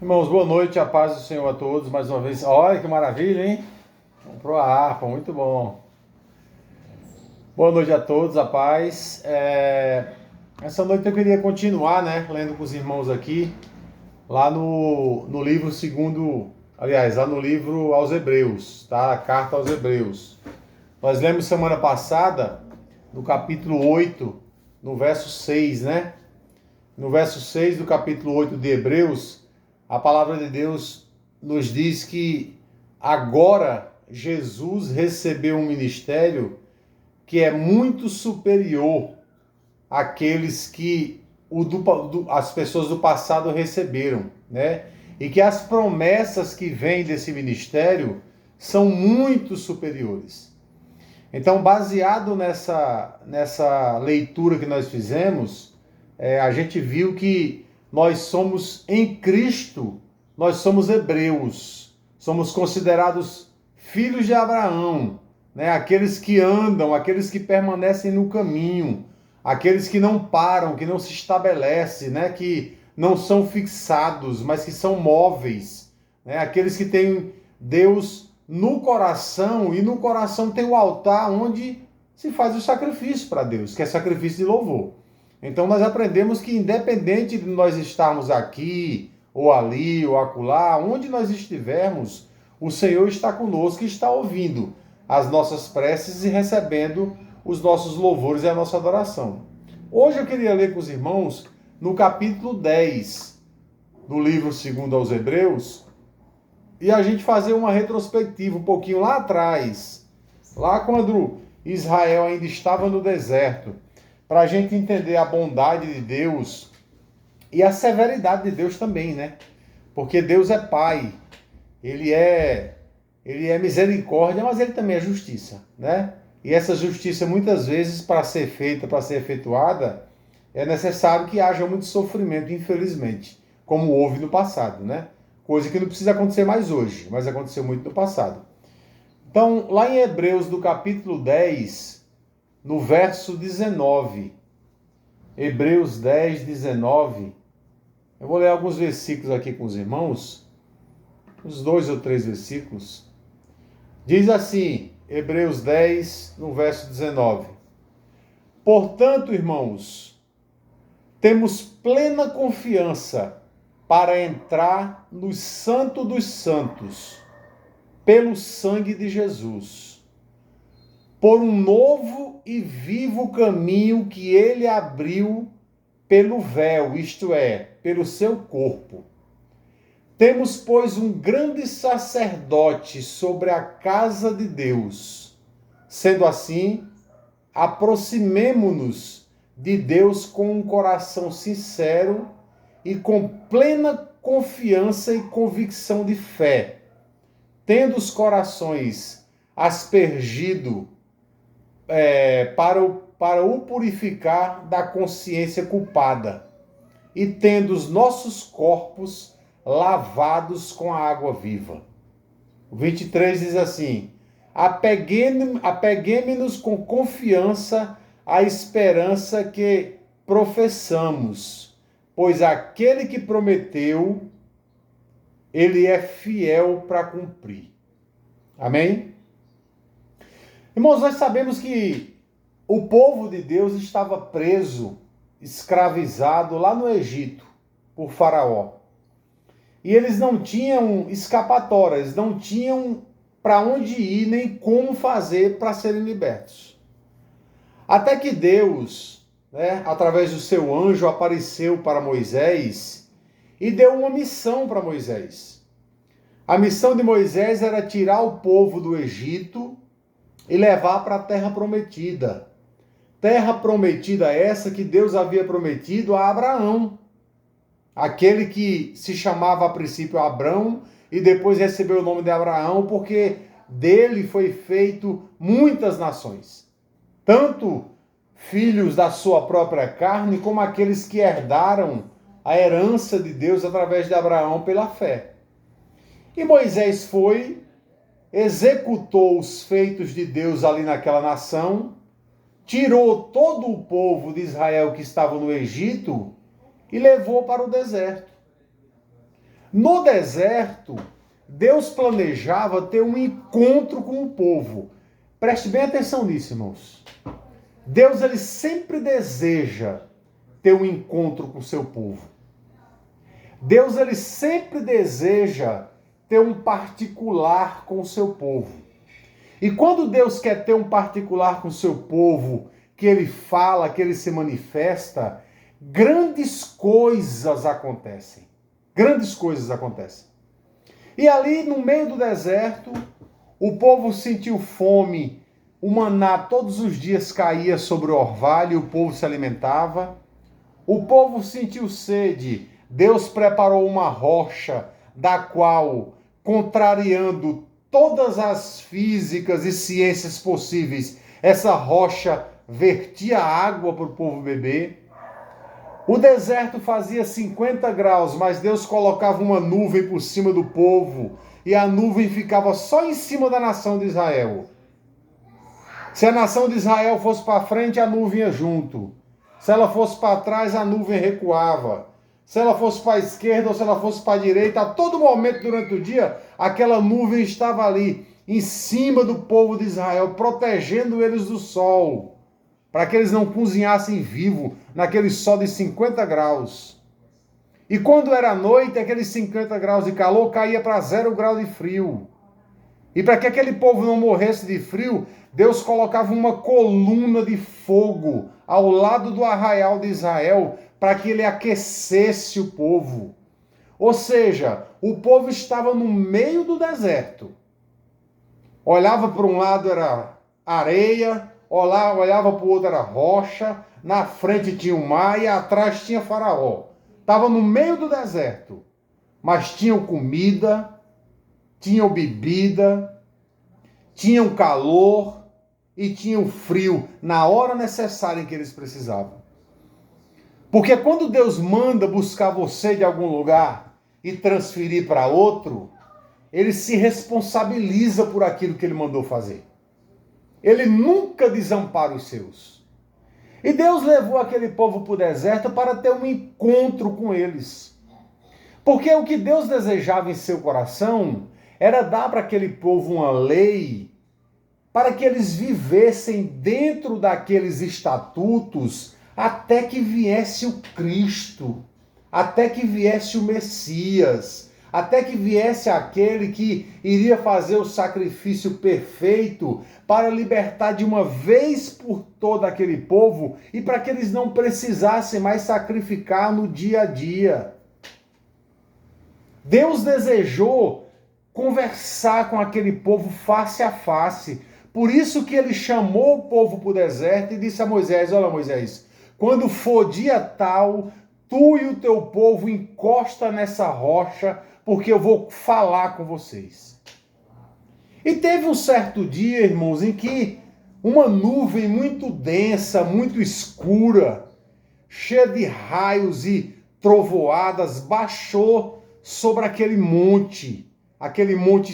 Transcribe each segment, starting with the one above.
Irmãos, boa noite, a paz do Senhor a todos, mais uma vez. Olha que maravilha, hein? Comprou a harpa, muito bom. Boa noite a todos, a paz. Essa noite eu queria continuar, né, lendo com os irmãos aqui, lá no livro segundo, aliás, lá no livro aos Hebreus, tá? A carta aos Hebreus. Nós lemos semana passada, no capítulo 8, no verso 6, né? No verso 6 do capítulo 8 de Hebreus, a palavra de Deus nos diz que agora Jesus recebeu um ministério que é muito superior àqueles que as pessoas do passado receberam, né? E que as promessas que vêm desse ministério são muito superiores. Então, baseado nessa leitura que nós fizemos, a gente viu que nós somos em Cristo, nós somos hebreus, somos considerados filhos de Abraão, né? Aqueles que andam, aqueles que permanecem no caminho, aqueles que não param, que não se estabelecem, né? Que não são fixados, mas que são móveis, né? Aqueles que têm Deus no coração, e no coração tem o altar onde se faz o sacrifício para Deus, que é sacrifício de louvor. Então nós aprendemos que independente de nós estarmos aqui, ou ali, ou acolá, onde nós estivermos, o Senhor está conosco e está ouvindo as nossas preces e recebendo os nossos louvores e a nossa adoração. Hoje eu queria ler com os irmãos no capítulo 10 do livro segundo aos Hebreus, e a gente fazer uma retrospectiva um pouquinho lá atrás, lá quando Israel ainda estava no deserto, para a gente entender a bondade de Deus e a severidade de Deus também, né? Porque Deus é Pai, Ele é misericórdia, mas Ele também é justiça, né? E essa justiça, muitas vezes, para ser feita, para ser efetuada, é necessário que haja muito sofrimento, infelizmente, como houve no passado, né? Coisa que não precisa acontecer mais hoje, mas aconteceu muito no passado. Então, lá em Hebreus, do capítulo 10, no verso 19, Hebreus 10, 19, eu vou ler alguns versículos aqui com os irmãos, uns 2 ou 3 versículos. Diz assim, Hebreus 10, no verso 19: Portanto, irmãos, temos plena confiança para entrar no Santo dos Santos, pelo sangue de Jesus, por um novo e vivo caminho que ele abriu pelo véu, isto é, pelo seu corpo. Temos, pois, um grande sacerdote sobre a casa de Deus. Sendo assim, aproximemo-nos de Deus com um coração sincero e com plena confiança e convicção de fé, tendo os corações aspergido para o purificar da consciência culpada, e tendo os nossos corpos lavados com a água viva. O 23 diz assim: apeguemo-nos com confiança à esperança que professamos, pois aquele que prometeu, ele é fiel para cumprir. Amém? Irmãos, nós sabemos que o povo de Deus estava preso, escravizado lá no Egito por Faraó. E eles não tinham escapatória, eles não tinham para onde ir nem como fazer para serem libertos. Até que Deus, né, através do seu anjo, apareceu para Moisés e deu uma missão para Moisés. A missão de Moisés era tirar o povo do Egito e levar para a terra prometida. Terra prometida essa que Deus havia prometido a Abraão. Aquele que se chamava a princípio Abrão e depois recebeu o nome de Abraão, porque dele foi feito muitas nações. Tanto filhos da sua própria carne, como aqueles que herdaram a herança de Deus através de Abraão pela fé. E Moisés foi, executou os feitos de Deus ali naquela nação, tirou todo o povo de Israel que estava no Egito e levou para o deserto. No deserto, Deus planejava ter um encontro com o povo. Preste bem atenção nisso, irmãos. Deus, ele sempre deseja ter um encontro com o seu povo. Deus, ele sempre deseja ter um particular com o seu povo. E quando Deus quer ter um particular com o seu povo, que ele fala, que ele se manifesta, grandes coisas acontecem. Grandes coisas acontecem. E ali no meio do deserto, o povo sentiu fome, o maná todos os dias caía sobre o orvalho e o povo se alimentava. O povo sentiu sede, Deus preparou uma rocha, da qual, contrariando todas as físicas e ciências possíveis, essa rocha vertia água para o povo beber. O deserto fazia 50 graus, mas Deus colocava uma nuvem por cima do povo e a nuvem ficava só em cima da nação de Israel. Se a nação de Israel fosse para frente, a nuvem ia junto. Se ela fosse para trás, a nuvem recuava. Se ela fosse para a esquerda ou se ela fosse para a direita, a todo momento durante o dia, aquela nuvem estava ali, em cima do povo de Israel, protegendo eles do sol, para que eles não cozinhassem vivo naquele sol de 50 graus. E quando era noite, aqueles 50 graus de calor caía para 0 grau de frio. E para que aquele povo não morresse de frio, Deus colocava uma coluna de fogo ao lado do arraial de Israel, para que ele aquecesse o povo. Ou seja, o povo estava no meio do deserto. Olhava para um lado era areia, olhava para o outro era rocha, na frente tinha o mar e atrás tinha Faraó. Estava no meio do deserto, mas tinham comida, tinham bebida, tinham calor e tinham frio na hora necessária em que eles precisavam. Porque quando Deus manda buscar você de algum lugar e transferir para outro, ele se responsabiliza por aquilo que ele mandou fazer. Ele nunca desampara os seus. E Deus levou aquele povo para o deserto para ter um encontro com eles. Porque o que Deus desejava em seu coração era dar para aquele povo uma lei para que eles vivessem dentro daqueles estatutos até que viesse o Cristo, até que viesse o Messias, até que viesse aquele que iria fazer o sacrifício perfeito para libertar de uma vez por toda aquele povo e para que eles não precisassem mais sacrificar no dia a dia. Deus desejou conversar com aquele povo face a face. Por isso que ele chamou o povo para o deserto e disse a Moisés: olha, Moisés, quando for dia tal, tu e o teu povo encosta nessa rocha, porque eu vou falar com vocês. E teve um certo dia, irmãos, em que uma nuvem muito densa, muito escura, cheia de raios e trovoadas, baixou sobre aquele monte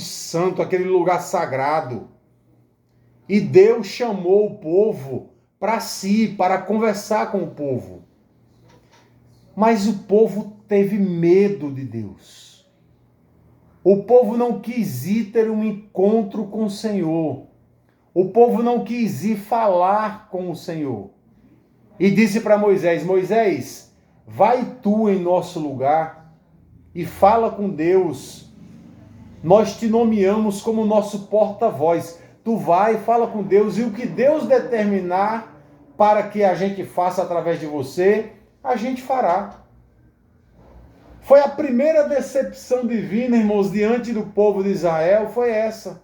santo, aquele lugar sagrado. E Deus chamou o povo para si, para conversar com o povo. Mas o povo teve medo de Deus. O povo não quis ir ter um encontro com o Senhor. O povo não quis ir falar com o Senhor. E disse para Moisés: Moisés, vai tu em nosso lugar e fala com Deus. Nós te nomeamos como nosso porta-voz. Tu vai e fala com Deus, e o que Deus determinar para que a gente faça através de você, a gente fará. Foi a primeira decepção divina, irmãos, diante do povo de Israel, foi essa.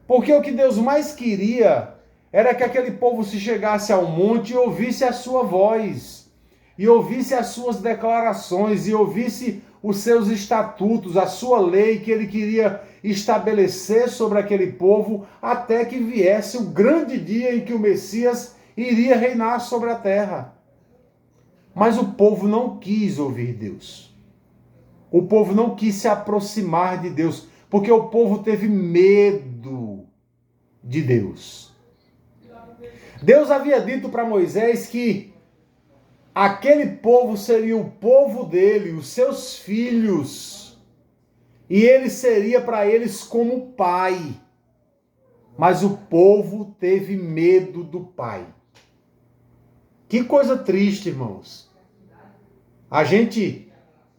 Porque o que Deus mais queria era que aquele povo se chegasse ao monte e ouvisse a sua voz, e ouvisse as suas declarações, e ouvisse os seus estatutos, a sua lei que ele queria estabelecer sobre aquele povo, até que viesse o grande dia em que o Messias iria reinar sobre a terra. Mas o povo não quis ouvir Deus. O povo não quis se aproximar de Deus, porque o povo teve medo de Deus. Deus havia dito para Moisés que aquele povo seria o povo dele, os seus filhos, e ele seria para eles como pai. Mas o povo teve medo do pai. Que coisa triste, irmãos. A gente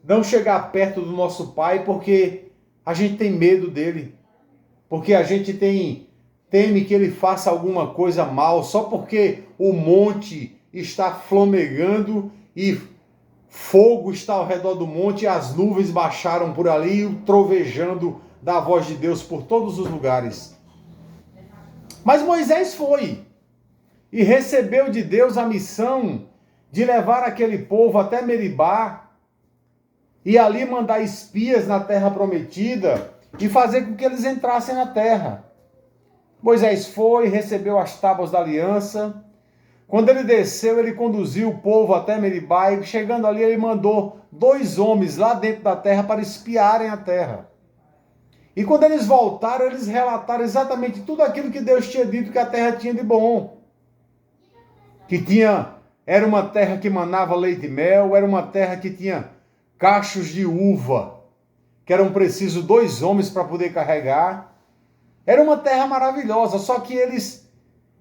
não chegar perto do nosso pai porque a gente tem medo dele. Porque a gente teme que ele faça alguma coisa mal só porque o monte está flamegando e fogo está ao redor do monte e as nuvens baixaram por ali, trovejando da voz de Deus por todos os lugares. Mas Moisés foi e recebeu de Deus a missão de levar aquele povo até Meribá e ali mandar espias na terra prometida e fazer com que eles entrassem na terra. Moisés foi, recebeu as tábuas da aliança. Quando ele desceu, ele conduziu o povo até Meribá e chegando ali ele mandou 2 homens lá dentro da terra para espiarem a terra. E quando eles voltaram, eles relataram exatamente tudo aquilo que Deus tinha dito que a terra tinha de bom. Era uma terra que manava leite e mel, era uma terra que tinha cachos de uva, que eram precisos 2 homens para poder carregar. Era uma terra maravilhosa, só que eles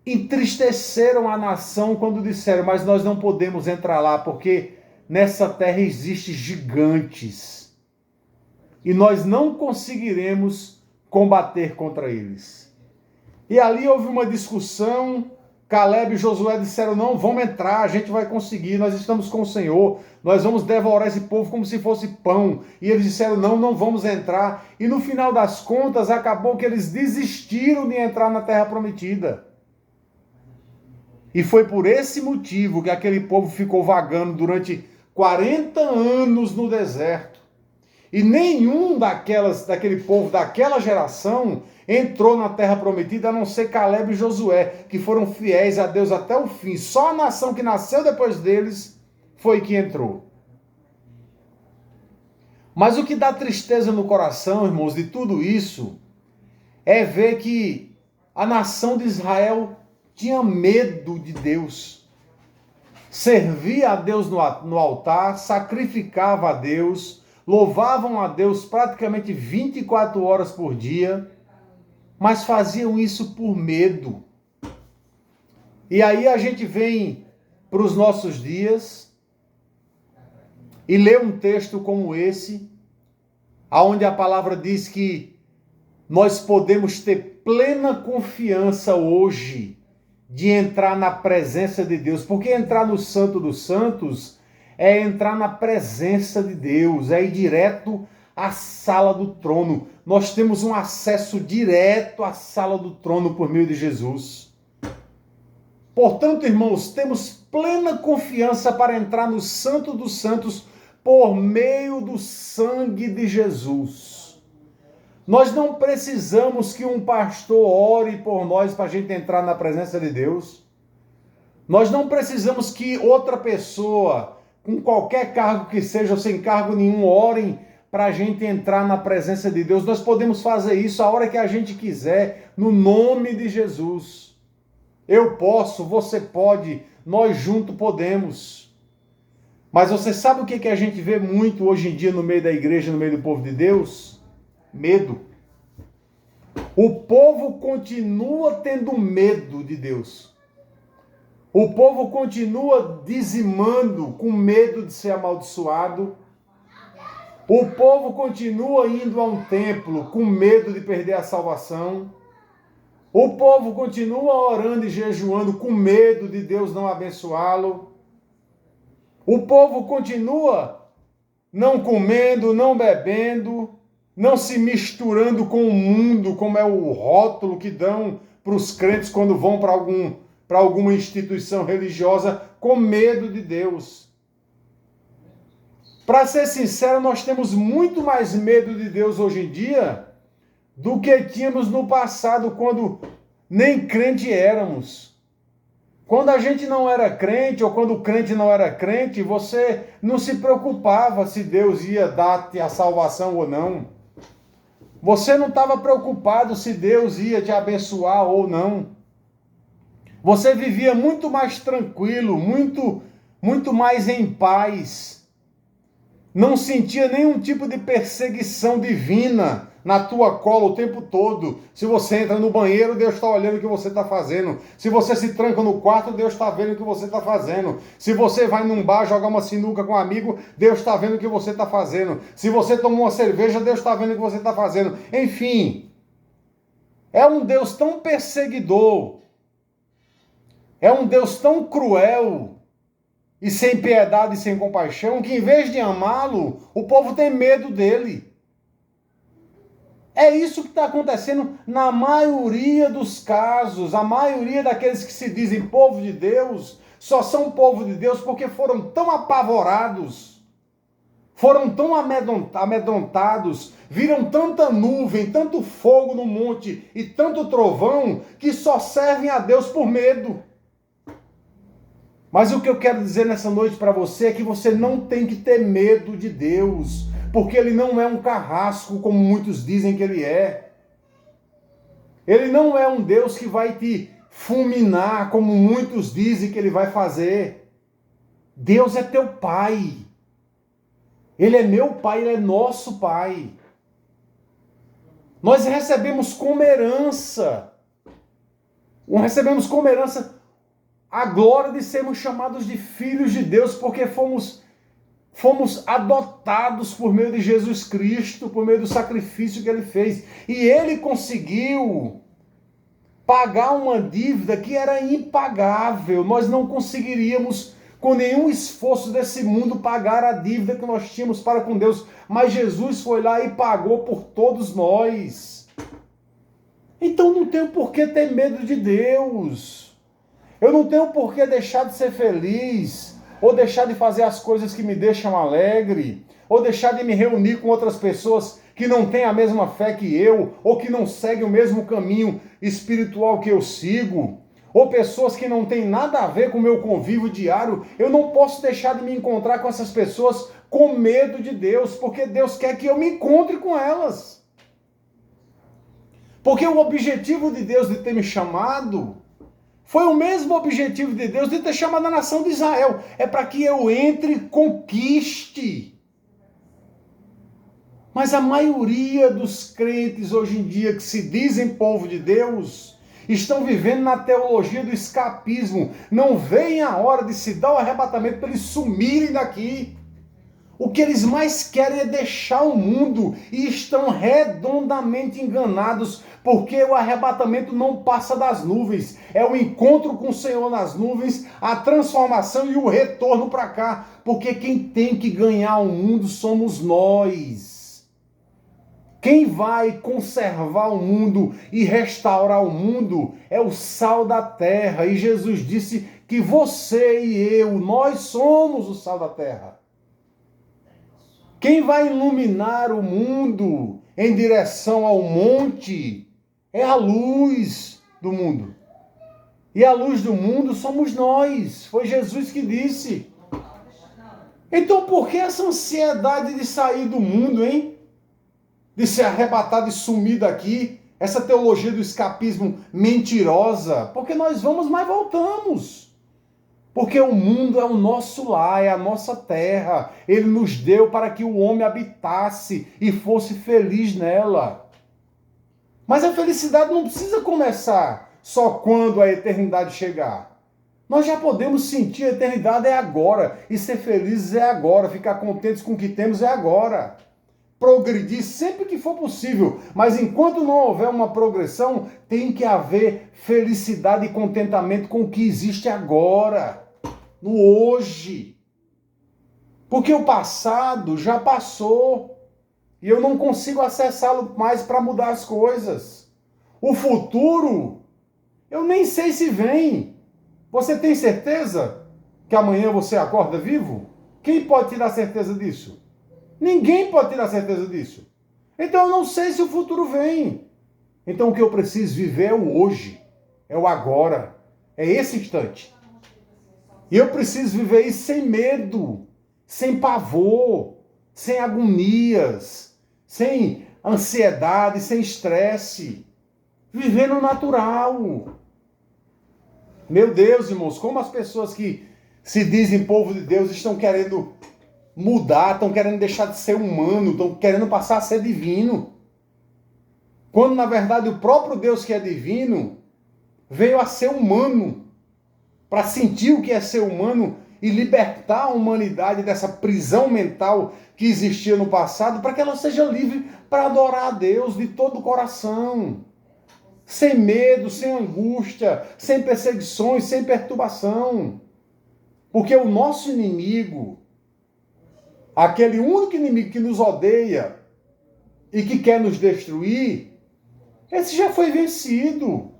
entristeceram a nação quando disseram, mas nós não podemos entrar lá, porque nessa terra existem gigantes. E nós não conseguiremos combater contra eles. E ali houve uma discussão. Caleb e Josué disseram, não, vamos entrar, a gente vai conseguir, nós estamos com o Senhor, nós vamos devorar esse povo como se fosse pão. E eles disseram, não, não vamos entrar. E no final das contas, acabou que eles desistiram de entrar na terra prometida. E foi por esse motivo que aquele povo ficou vagando durante 40 anos no deserto. E nenhum daquele povo, daquela geração, entrou na terra prometida, a não ser Caleb e Josué, que foram fiéis a Deus até o fim. Só a nação que nasceu depois deles foi que entrou. Mas o que dá tristeza no coração, irmãos, de tudo isso, é ver que a nação de Israel tinha medo de Deus. Servia a Deus no altar, sacrificava a Deus, louvavam a Deus praticamente 24 horas por dia, mas faziam isso por medo. E aí a gente vem para os nossos dias e lê um texto como esse, onde a palavra diz que nós podemos ter plena confiança hoje de entrar na presença de Deus, porque entrar no Santo dos Santos é entrar na presença de Deus, é ir direto à sala do trono. Nós temos um acesso direto à sala do trono por meio de Jesus. Portanto, irmãos, temos plena confiança para entrar no Santo dos Santos por meio do sangue de Jesus. Nós não precisamos que um pastor ore por nós para a gente entrar na presença de Deus. Nós não precisamos que outra pessoa, com qualquer cargo que seja, ou sem cargo nenhum, orem para a gente entrar na presença de Deus. Nós podemos fazer isso a hora que a gente quiser, no nome de Jesus. Eu posso, você pode, nós juntos podemos. Mas você sabe o que a gente vê muito hoje em dia no meio da igreja, no meio do povo de Deus? Medo. O povo continua tendo medo de Deus. O povo continua dizimando com medo de ser amaldiçoado. O povo continua indo a um templo com medo de perder a salvação. O povo continua orando e jejuando com medo de Deus não abençoá-lo. O povo continua não comendo, não bebendo, não se misturando com o mundo, como é o rótulo que dão para os crentes quando vão para alguma instituição religiosa, com medo de Deus. Para ser sincero, nós temos muito mais medo de Deus hoje em dia do que tínhamos no passado, quando nem crente éramos. Quando a gente não era crente, ou quando o crente não era crente, você não se preocupava se Deus ia dar-te a salvação ou não. Você não estava preocupado se Deus ia te abençoar ou não. Você vivia muito mais tranquilo, muito mais em paz. não sentia nenhum tipo de perseguição divina na tua cola o tempo todo. Se você entra no banheiro, Deus está olhando o que você está fazendo. Se você se tranca no quarto, Deus está vendo o que você está fazendo. Se você vai num bar jogar uma sinuca com um amigo, Deus está vendo o que você está fazendo. Se você toma uma cerveja, Deus está vendo o que você está fazendo. Enfim, é um Deus tão perseguidor, é um Deus tão cruel e sem piedade e sem compaixão, que em vez de amá-lo, o povo tem medo dele. É isso que está acontecendo na maioria dos casos. A maioria daqueles que se dizem povo de Deus, só são povo de Deus porque foram tão apavorados, foram tão amedrontados, viram tanta nuvem, tanto fogo no monte e tanto trovão, que só servem a Deus por medo. Mas o que eu quero dizer nessa noite para você é que você não tem que ter medo de Deus, porque Ele não é um carrasco como muitos dizem que Ele é. Ele não é um Deus que vai te fulminar como muitos dizem que Ele vai fazer. Deus é teu Pai. Ele é meu Pai, Ele é nosso Pai. Nós recebemos como herança a glória de sermos chamados de filhos de Deus, porque fomos adotados por meio de Jesus Cristo, por meio do sacrifício que Ele fez. E Ele conseguiu pagar uma dívida que era impagável. Nós não conseguiríamos, com nenhum esforço desse mundo, pagar a dívida que nós tínhamos para com Deus. Mas Jesus foi lá e pagou por todos nós. Então não tenho por que ter medo de Deus. Eu não tenho por que deixar de ser feliz, ou deixar de fazer as coisas que me deixam alegre, ou deixar de me reunir com outras pessoas que não têm a mesma fé que eu, ou que não seguem o mesmo caminho espiritual que eu sigo, ou pessoas que não têm nada a ver com o meu convívio diário. Eu não posso deixar de me encontrar com essas pessoas com medo de Deus, porque Deus quer que eu me encontre com elas. Porque o objetivo de Deus de ter me chamado foi o mesmo objetivo de Deus de ter chamado a nação de Israel. É para que eu entre e conquiste. Mas a maioria dos crentes hoje em dia que se dizem povo de Deus estão vivendo na teologia do escapismo. Não vem a hora de se dar o arrebatamento para eles sumirem daqui. O que eles mais querem é deixar o mundo e estão redondamente enganados, porque o arrebatamento não passa das nuvens. É o encontro com o Senhor nas nuvens, a transformação e o retorno para cá. Porque quem tem que ganhar o mundo somos nós. Quem vai conservar o mundo e restaurar o mundo é o sal da terra. E Jesus disse que você e eu, nós somos o sal da terra. Quem vai iluminar o mundo em direção ao monte é a luz do mundo. E a luz do mundo somos nós. Foi Jesus que disse. Então por que essa ansiedade de sair do mundo, hein? De ser arrebatado e sumir daqui? Essa teologia do escapismo mentirosa? Porque nós vamos, mas voltamos. Porque o mundo é o nosso lar, é a nossa terra. Ele nos deu para que o homem habitasse e fosse feliz nela. Mas a felicidade não precisa começar só quando a eternidade chegar. Nós já podemos sentir a eternidade é agora. E ser felizes é agora. Ficar contentes com o que temos é agora. Progredir sempre que for possível. Mas enquanto não houver uma progressão, tem que haver felicidade e contentamento com o que existe agora. No hoje. Porque o passado já passou e eu não consigo acessá-lo mais para mudar as coisas. O futuro, eu nem sei se vem. Você tem certeza que amanhã você acorda vivo? Quem pode tirar certeza disso? Ninguém pode tirar certeza disso. Então eu não sei se o futuro vem. Então o que eu preciso viver é o hoje, é o agora, é esse instante. E eu preciso viver isso sem medo, sem pavor, sem agonias, sem ansiedade, sem estresse. Viver no natural. Meu Deus, irmãos, como as pessoas que se dizem povo de Deus estão querendo mudar, estão querendo deixar de ser humano, estão querendo passar a ser divino. Quando, na verdade, o próprio Deus que é divino veio a ser humano, para sentir o que é ser humano e libertar a humanidade dessa prisão mental que existia no passado, para que ela seja livre para adorar a Deus de todo o coração, sem medo, sem angústia, sem perseguições, sem perturbação. Porque o nosso inimigo, aquele único inimigo que nos odeia e que quer nos destruir, esse já foi vencido.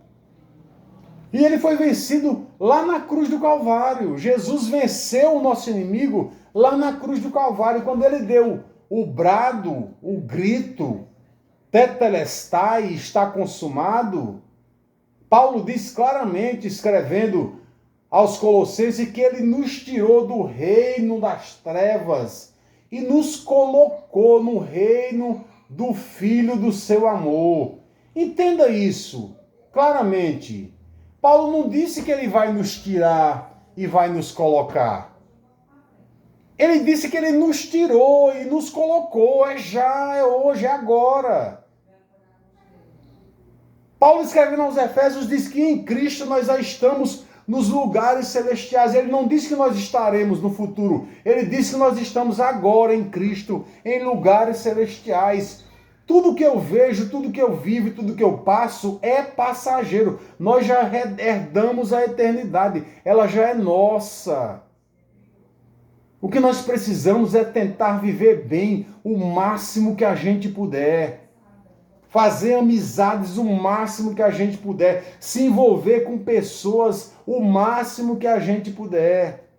E ele foi vencido lá na cruz do Calvário. Jesus venceu o nosso inimigo lá na cruz do Calvário. Quando ele deu o brado, o grito, tetelestai, está consumado, Paulo diz claramente, escrevendo aos Colossenses, que ele nos tirou do reino das trevas e nos colocou no reino do Filho do seu amor. Entenda isso claramente. Paulo não disse que ele vai nos tirar e vai nos colocar. Ele disse que ele nos tirou e nos colocou. É já, é hoje, é agora. Paulo, escrevendo aos Efésios, diz que em Cristo nós já estamos nos lugares celestiais. Ele não disse que nós estaremos no futuro. Ele disse que nós estamos agora em Cristo, em lugares celestiais. Tudo que eu vejo, tudo que eu vivo, tudo que eu passo é passageiro. Nós já herdamos a eternidade. Ela já é nossa. O que nós precisamos é tentar viver bem o máximo que a gente puder. Fazer amizades o máximo que a gente puder. Se envolver com pessoas o máximo que a gente puder.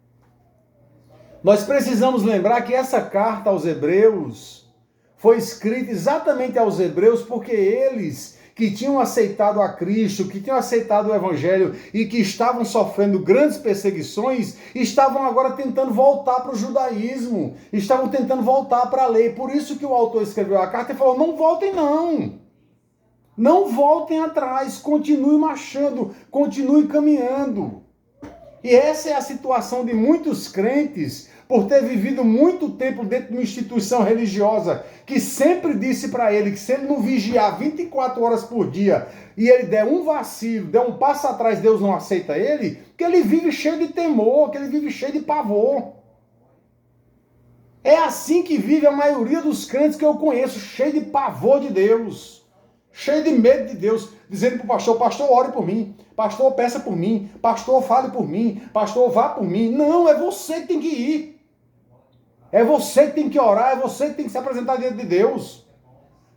Nós precisamos lembrar que essa carta aos Hebreus foi escrita exatamente aos hebreus porque eles que tinham aceitado a Cristo, que tinham aceitado o Evangelho e que estavam sofrendo grandes perseguições, estavam agora tentando voltar para o judaísmo, estavam tentando voltar para a lei. Por isso que o autor escreveu a carta e falou, não voltem não. Não voltem atrás, continue marchando, continue caminhando. E essa é a situação de muitos crentes, por ter vivido muito tempo dentro de uma instituição religiosa, que sempre disse para ele que se ele não vigiar 24 horas por dia, e ele der um vacilo, der um passo atrás, Deus não aceita ele, que ele vive cheio de temor, que ele vive cheio de pavor. É assim que vive a maioria dos crentes que eu conheço, cheio de pavor de Deus, cheio de medo de Deus, dizendo para o pastor, pastor, ore por mim, pastor, peça por mim, pastor, fale por mim, pastor, vá por mim. Não, é você que tem que ir. É você que tem que orar, é você que tem que se apresentar diante de Deus.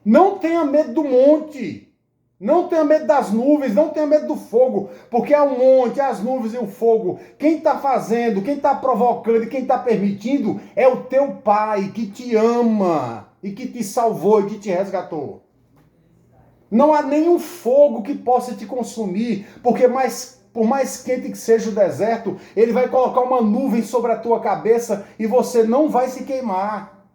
Não tenha medo do monte, não tenha medo das nuvens, não tenha medo do fogo, porque é o monte, as nuvens e o fogo. Quem está fazendo, quem está provocando e quem está permitindo é o teu Pai que te ama e que te salvou e que te resgatou. Não há nenhum fogo que possa te consumir, porque por mais quente que seja o deserto, ele vai colocar uma nuvem sobre a tua cabeça e você não vai se queimar.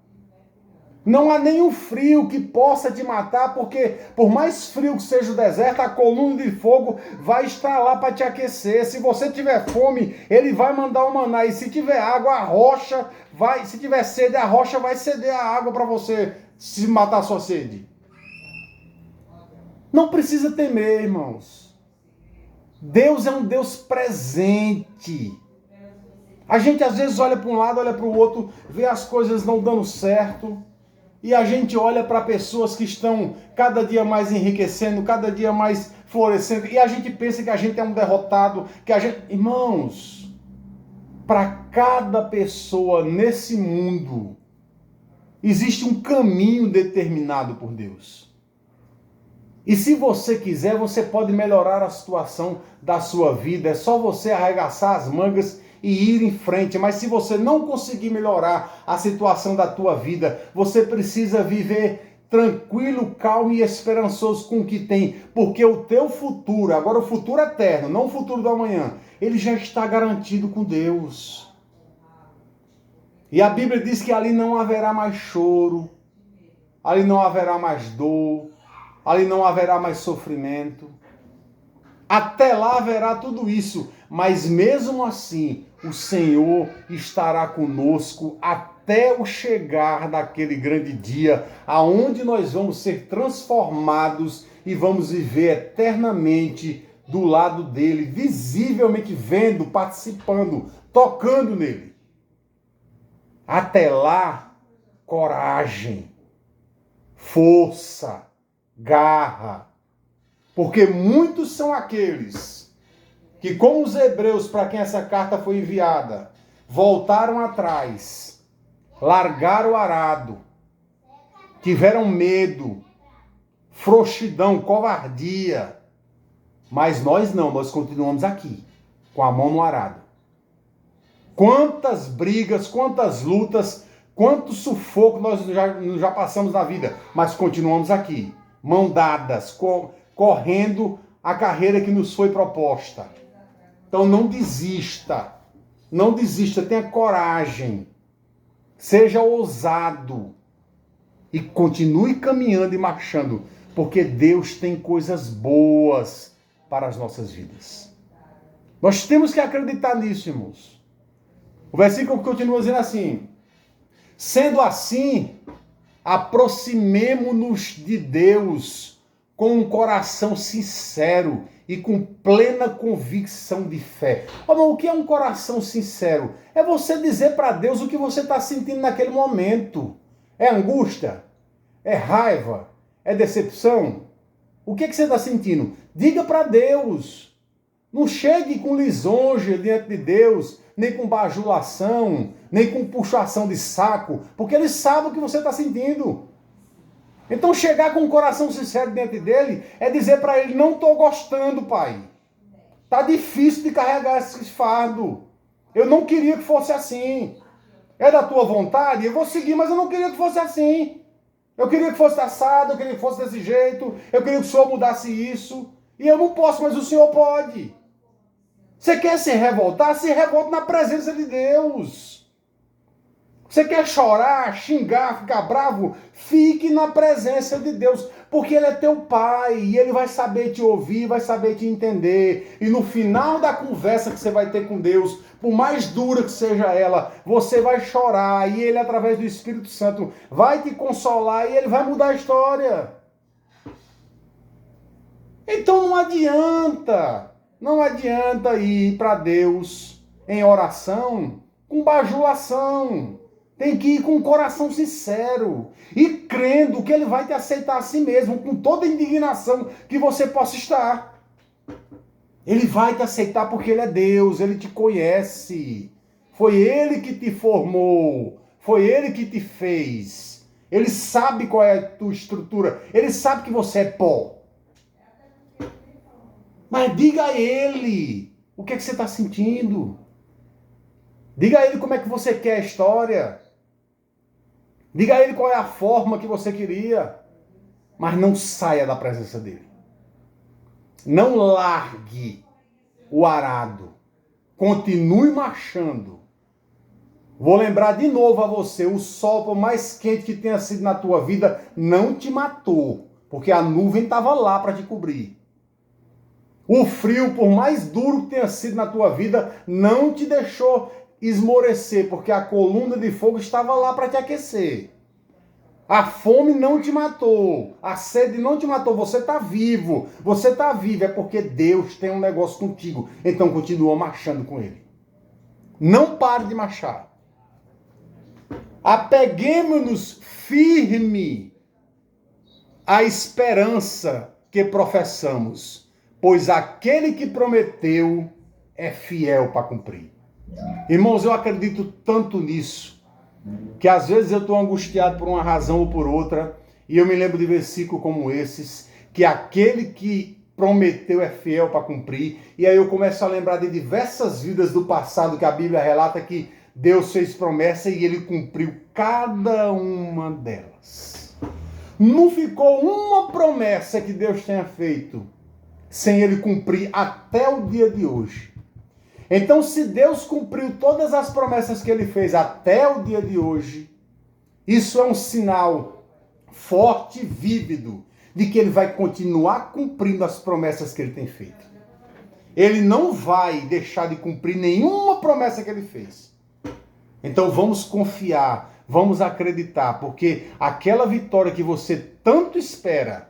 Não há nenhum frio que possa te matar, porque por mais frio que seja o deserto, a coluna de fogo vai estar lá para te aquecer. Se você tiver fome, ele vai mandar o maná. E se tiver água, a rocha vai... Se tiver sede, a rocha vai ceder a água para você se matar a sua sede. Não precisa temer, irmãos. Deus é um Deus presente. A gente às vezes olha para um lado, olha para o outro, vê as coisas não dando certo, e a gente olha para pessoas que estão cada dia mais enriquecendo, cada dia mais florescendo, e a gente pensa que a gente é um derrotado, que a gente... Irmãos, para cada pessoa nesse mundo, existe um caminho determinado por Deus. E se você quiser, você pode melhorar a situação da sua vida. É só você arregaçar as mangas e ir em frente. Mas se você não conseguir melhorar a situação da tua vida, você precisa viver tranquilo, calmo e esperançoso com o que tem. Porque o teu futuro, agora o futuro eterno, não o futuro do amanhã, ele já está garantido com Deus. E a Bíblia diz que ali não haverá mais choro, ali não haverá mais dor, ali não haverá mais sofrimento. Até lá haverá tudo isso, mas mesmo assim, o Senhor estará conosco até o chegar daquele grande dia, aonde nós vamos ser transformados e vamos viver eternamente do lado dele, visivelmente vendo, participando, tocando nele. Até lá, coragem, força, garra, porque muitos são aqueles que, como os hebreus para quem essa carta foi enviada, voltaram atrás, largaram o arado, tiveram medo, frouxidão, covardia. Mas nós não, nós continuamos aqui, com a mão no arado. Quantas brigas, quantas lutas, quanto sufoco nós já passamos na vida, mas continuamos aqui, mão dadas, correndo a carreira que nos foi proposta. Então não desista, tenha coragem, seja ousado e continue caminhando e marchando, porque Deus tem coisas boas para as nossas vidas. Nós temos que acreditar nisso, irmãos. O versículo continua dizendo assim: sendo assim, aproximemo-nos de Deus com um coração sincero e com plena convicção de fé. O que é um coração sincero? É você dizer para Deus o que você está sentindo naquele momento. É angústia? É raiva? É decepção? O que você está sentindo? Diga para Deus. Não chegue com lisonja diante de Deus, nem com bajulação, nem com puxação de saco, porque Ele sabe o que você está sentindo. Então chegar com um coração sincero diante dele é dizer para ele: não estou gostando, pai. Está difícil de carregar esse fardo. Eu não queria que fosse assim. É da tua vontade? Eu vou seguir, mas eu não queria que fosse assim. Eu queria que fosse assado, eu queria que fosse desse jeito, eu queria que o Senhor mudasse isso. E eu não posso, mas o Senhor pode. Você quer se revoltar? Se revolta na presença de Deus. Você quer chorar, xingar, ficar bravo? Fique na presença de Deus, porque Ele é teu Pai, e Ele vai saber te ouvir, vai saber te entender. E no final da conversa que você vai ter com Deus, por mais dura que seja ela, você vai chorar, e Ele, através do Espírito Santo, vai te consolar, e Ele vai mudar a história. Então não adianta ir para Deus em oração com bajulação. Tem que ir com um coração sincero e crendo que Ele vai te aceitar a si mesmo, com toda a indignação que você possa estar. Ele vai te aceitar porque Ele é Deus, Ele te conhece. Foi Ele que te formou, foi Ele que te fez. Ele sabe qual é a tua estrutura, Ele sabe que você é pó. Mas diga a Ele o que você está sentindo. Diga a Ele como é que você quer a história. Diga a Ele qual é a forma que você queria. Mas não saia da presença dEle. Não largue o arado. Continue marchando. Vou lembrar de novo a você, o sol, por mais quente que tenha sido na tua vida, não te matou. Porque a nuvem estava lá para te cobrir. O frio, por mais duro que tenha sido na tua vida, não te deixou esmorecer, porque a coluna de fogo estava lá para te aquecer. A fome não te matou, a sede não te matou, você está vivo, é porque Deus tem um negócio contigo, então continua marchando com Ele. Não pare de marchar. Apeguemos-nos firme à esperança que professamos, pois aquele que prometeu é fiel para cumprir. Irmãos, eu acredito tanto nisso, que às vezes eu estou angustiado por uma razão ou por outra, e eu me lembro de versículos como esses, que aquele que prometeu é fiel para cumprir, e aí eu começo a lembrar de diversas vidas do passado que a Bíblia relata que Deus fez promessa e Ele cumpriu cada uma delas. Não ficou uma promessa que Deus tenha feito sem Ele cumprir até o dia de hoje. Então, se Deus cumpriu todas as promessas que Ele fez até o dia de hoje, isso é um sinal forte e vívido de que Ele vai continuar cumprindo as promessas que Ele tem feito. Ele não vai deixar de cumprir nenhuma promessa que Ele fez. Então, vamos confiar, vamos acreditar, porque aquela vitória que você tanto espera,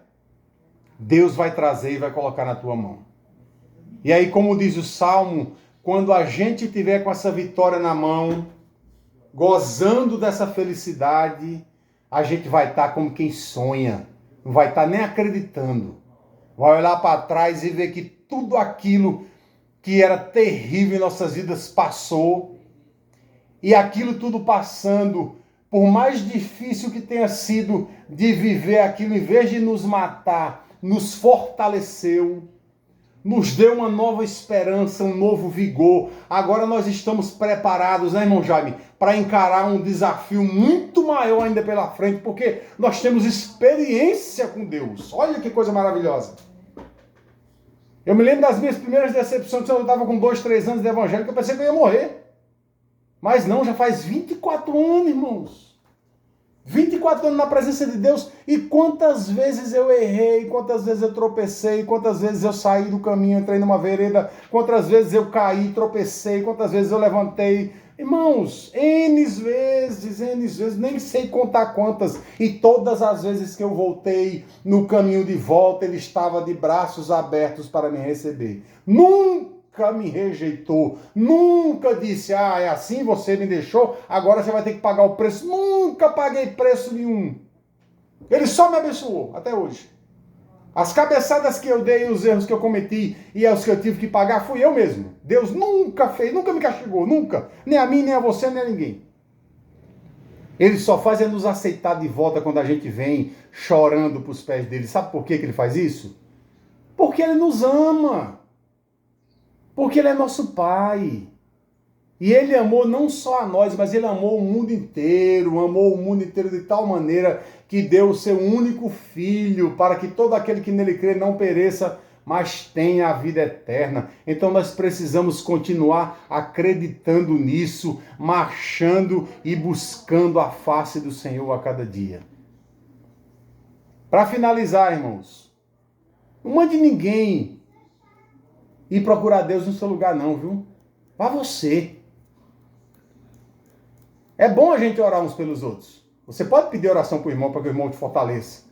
Deus vai trazer e vai colocar na tua mão. E aí, como diz o Salmo, quando a gente tiver com essa vitória na mão, gozando dessa felicidade, a gente vai estar como quem sonha, não vai estar nem acreditando. Vai olhar para trás e ver que tudo aquilo que era terrível em nossas vidas passou, e aquilo tudo passando, por mais difícil que tenha sido de viver aquilo, em vez de nos matar, nos fortaleceu, nos deu uma nova esperança, um novo vigor. Agora nós estamos preparados, né, irmão Jaime, para encarar um desafio muito maior ainda pela frente, porque nós temos experiência com Deus. Olha que coisa maravilhosa. Eu me lembro das minhas primeiras decepções, quando eu estava com 2, 3 anos de evangelho, que eu pensei que eu ia morrer. Mas não, já faz 24 anos, irmãos. 24 anos na presença de Deus, e quantas vezes eu errei, quantas vezes eu tropecei, quantas vezes eu saí do caminho, entrei numa vereda, quantas vezes eu caí, tropecei, quantas vezes eu levantei. Irmãos, N vezes, nem sei contar quantas, e todas as vezes que eu voltei no caminho de volta, ele estava de braços abertos para me receber. Nunca me rejeitou, nunca disse, é assim, você me deixou, agora você vai ter que pagar o preço. Nunca paguei preço nenhum. Ele só me abençoou, até hoje. As cabeçadas que eu dei, os erros que eu cometi e os que eu tive que pagar, fui eu mesmo. Deus nunca fez, nunca me castigou, nunca. Nem a mim, nem a você, nem a ninguém. Ele só faz é nos aceitar de volta quando a gente vem chorando para os pés dele. Sabe por que ele faz isso? Porque ele nos ama. Porque ele é nosso Pai. E ele amou não só a nós, mas ele amou o mundo inteiro de tal maneira que deu o seu único Filho, para que todo aquele que nele crê não pereça, mas tenha a vida eterna. Então nós precisamos continuar acreditando nisso, marchando e buscando a face do Senhor a cada dia. Para finalizar, irmãos, não mande ninguém ir procurar Deus no seu lugar não, viu? Vá você. É bom a gente orar uns pelos outros. Você pode pedir oração para o irmão, para que o irmão te fortaleça.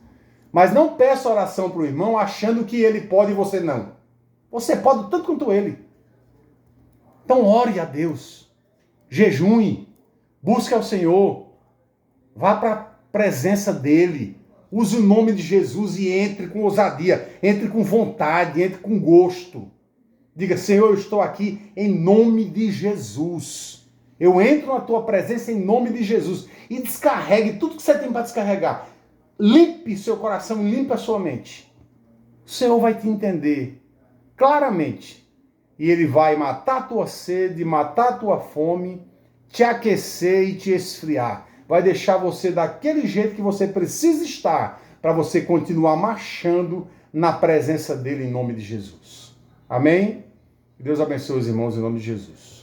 Mas não peça oração para o irmão achando que ele pode e você não. Você pode tanto quanto ele. Então ore a Deus. Jejue. Busque ao Senhor. Vá para a presença dele. Use o nome de Jesus e entre com ousadia. Entre com vontade, entre com gosto. Diga, Senhor, eu estou aqui em nome de Jesus. Eu entro na tua presença em nome de Jesus. E descarregue tudo que você tem para descarregar. Limpe seu coração, limpe a sua mente. O Senhor vai te entender claramente. E Ele vai matar a tua sede, matar a tua fome, te aquecer e te esfriar. Vai deixar você daquele jeito que você precisa estar para você continuar marchando na presença dEle em nome de Jesus. Amém? Deus abençoe os irmãos em nome de Jesus.